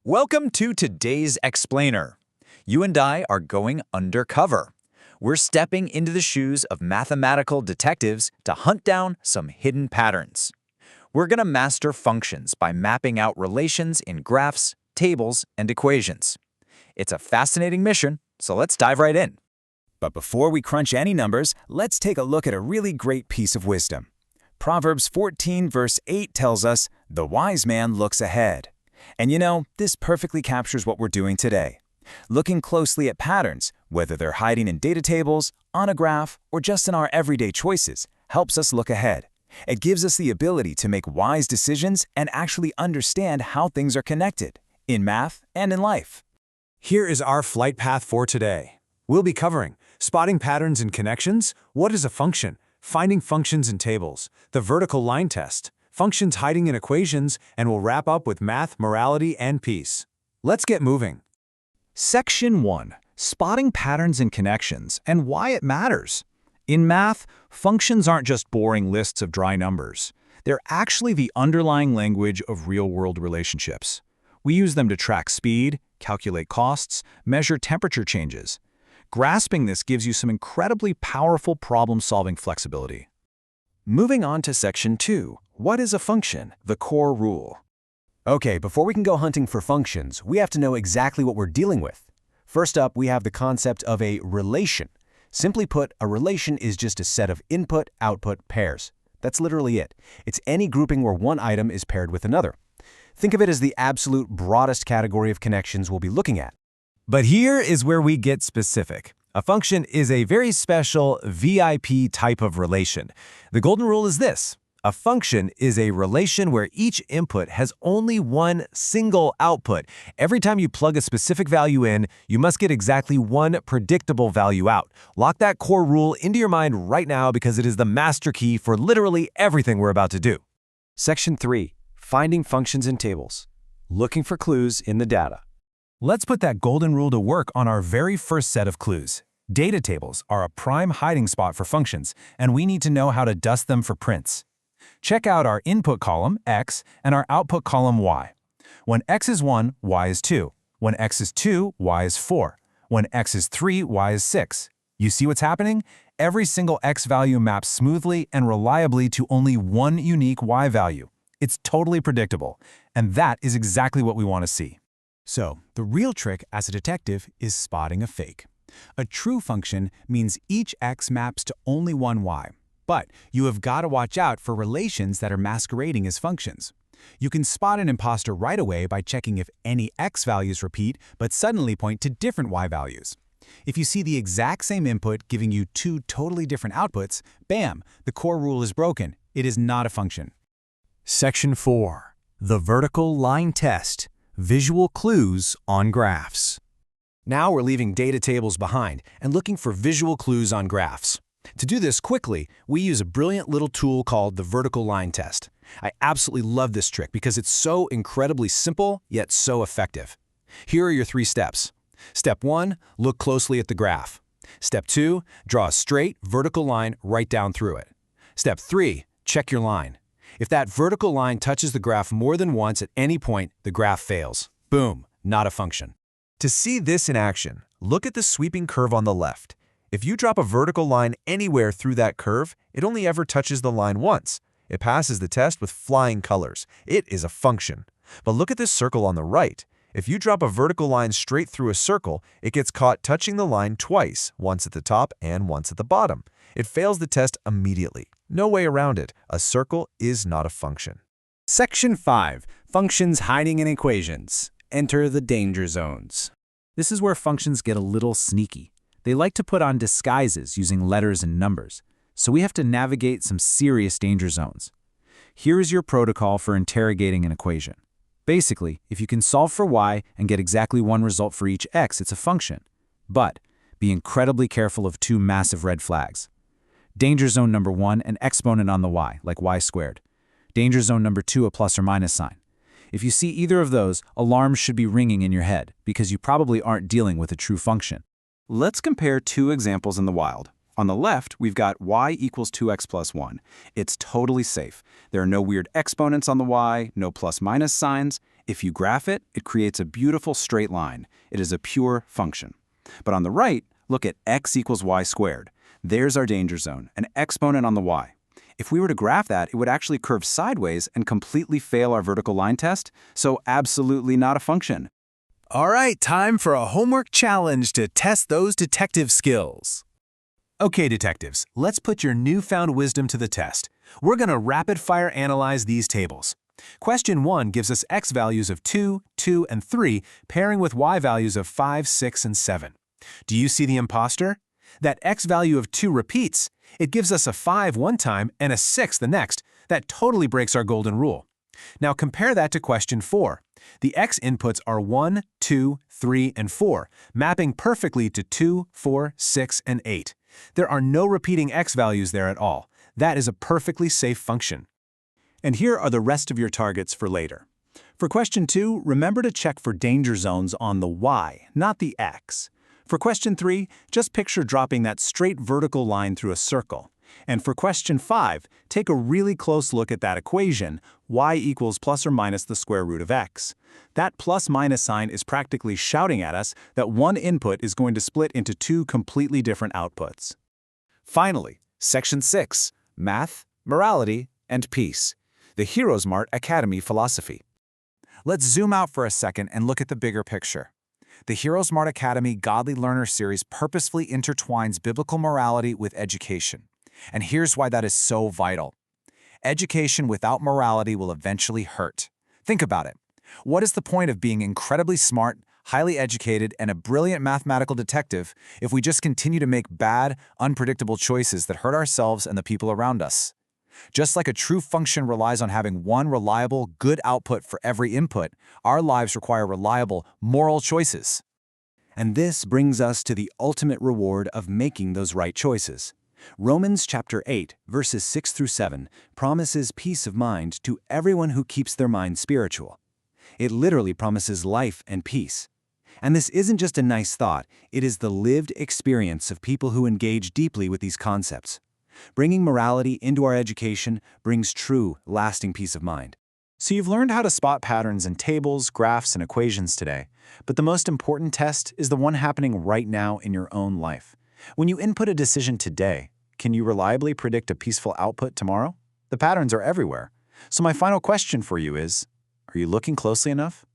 Welcome to today's Explainer. You and I are going undercover. We're stepping into the shoes of mathematical detectives to hunt down some hidden patterns. We're going to master functions by mapping out relations in graphs, tables, and equations. It's a fascinating mission, so let's dive right in. But before we crunch any numbers, let's take a look at a really great piece of wisdom. Proverbs 14 verse 8 tells us, "The wise man looks ahead." And you know, this perfectly captures what we're doing today. Looking closely at patterns, whether they're hiding in data tables, on a graph, or just in our everyday choices, helps us look ahead. It gives us the ability to make wise decisions and actually understand how things are connected, in math and in life. Here is our flight path for today. We'll be covering spotting patterns and connections, what is a function, finding functions in tables, the vertical line test, functions hiding in equations, and we'll wrap up with math, morality, and peace. Let's get moving. Section 1. Spotting patterns and connections, and why it matters. In math, functions aren't just boring lists of dry numbers. They're actually the underlying language of real-world relationships. We use them to track speed, calculate costs, measure temperature changes. Grasping this gives you some incredibly powerful problem-solving flexibility. Moving on to Section 2. What is a function? The core rule. Okay, before we can go hunting for functions, we have to know exactly what we're dealing with. First up, we have the concept of a relation. Simply put, a relation is just a set of input-output pairs. That's literally it. It's any grouping where one item is paired with another. Think of it as the absolute broadest category of connections we'll be looking at. But here is where we get specific. A function is a very special VIP type of relation. The golden rule is this. A function is a relation where each input has only one single output. Every time you plug a specific value in, you must get exactly one predictable value out. Lock that core rule into your mind right now because it is the master key for literally everything we're about to do. Section 3. Finding functions in tables. Looking for clues in the data. Let's put that golden rule to work on our very first set of clues. Data tables are a prime hiding spot for functions, and we need to know how to dust them for prints. Check out our input column, x, and our output column, y. When x is 1, y is 2. When x is 2, y is 4. When x is 3, y is 6. You see what's happening? Every single x value maps smoothly and reliably to only one unique y value. It's totally predictable, and that is exactly what we want to see. So, the real trick as a detective is spotting a fake. A true function means each x maps to only one y. But you have got to watch out for relations that are masquerading as functions. You can spot an imposter right away by checking if any x values repeat but suddenly point to different y values. If you see the exact same input giving you two totally different outputs, bam, the core rule is broken. It is not a function. Section 4. The vertical line test. Visual clues on graphs. Now we're leaving data tables behind and looking for visual clues on graphs. To do this quickly, we use a brilliant little tool called the vertical line test. I absolutely love this trick because it's so incredibly simple, yet so effective. Here are your 3 steps. Step 1, look closely at the graph. Step 2, draw a straight, vertical line right down through it. Step 3, check your line. If that vertical line touches the graph more than once at any point, the graph fails. Boom, not a function. To see this in action, look at the sweeping curve on the left. If you drop a vertical line anywhere through that curve, it only ever touches the line once. It passes the test with flying colors. It is a function. But look at this circle on the right. If you drop a vertical line straight through a circle, it gets caught touching the line twice, once at the top and once at the bottom. It fails the test immediately. No way around it. A circle is not a function. Section 5. Functions hiding in equations. Enter the danger zones. This is where functions get a little sneaky. They like to put on disguises using letters and numbers, so we have to navigate some serious danger zones. Here is your protocol for interrogating an equation. Basically, if you can solve for y and get exactly one result for each x, it's a function. But be incredibly careful of 2 massive red flags. Danger zone number 1, an exponent on the y, like y squared. Danger zone number 2, a plus or minus sign. If you see either of those, alarms should be ringing in your head because you probably aren't dealing with a true function. Let's compare 2 examples in the wild. On the left, we've got y equals 2x plus 1. It's totally safe. There are no weird exponents on the y, no plus-minus signs, If you graph it, it creates a beautiful straight line. It is a pure function. But on the right, look at x equals y squared. There's our danger zone, an exponent on the y. If we were to graph that, it would actually curve sideways and completely fail our vertical line test, so absolutely not a function. All right, time for a homework challenge to test those detective skills. Okay, detectives, let's put your newfound wisdom to the test. We're going to rapid-fire analyze these tables. Question 1 gives us x values of 2, 2, and 3, pairing with y values of 5, 6, and 7. Do you see the imposter? That x value of 2 repeats. It gives us a 5 one time and a 6 the next. That totally breaks our golden rule. Now compare that to question 4. The x inputs are 1, 2, 3, and 4, mapping perfectly to 2, 4, 6, and 8. There are no repeating x values there at all. That is a perfectly safe function. And here are the rest of your targets for later. For question 2, remember to check for danger zones on the y, not the x. For question 3, just picture dropping that straight vertical line through a circle. And for question 5, take a really close look at that equation, y equals plus or minus the square root of x. That plus-minus sign is practically shouting at us that one input is going to split into two completely different outputs. Finally, Section 6, Math, Morality, and Peace, the HeroesmartAcademy philosophy. Let's zoom out for a second and look at the bigger picture. The HeroesmartAcademy Godly Learner series purposefully intertwines biblical morality with education. And here's why that is so vital. Education without morality will eventually hurt. Think about it. What is the point of being incredibly smart, highly educated, and a brilliant mathematical detective if we just continue to make bad, unpredictable choices that hurt ourselves and the people around us? Just like a true function relies on having one reliable, good output for every input, our lives require reliable, moral choices. And this brings us to the ultimate reward of making those right choices. Romans chapter 8, verses 6 through 7 promises peace of mind to everyone who keeps their mind spiritual. It literally promises life and peace. And this isn't just a nice thought, it is the lived experience of people who engage deeply with these concepts. Bringing morality into our education brings true, lasting peace of mind. So you've learned how to spot patterns in tables, graphs, and equations today, but the most important test is the one happening right now in your own life. When you input a decision today, can you reliably predict a peaceful output tomorrow? The patterns are everywhere. So my final question for you is, are you looking closely enough?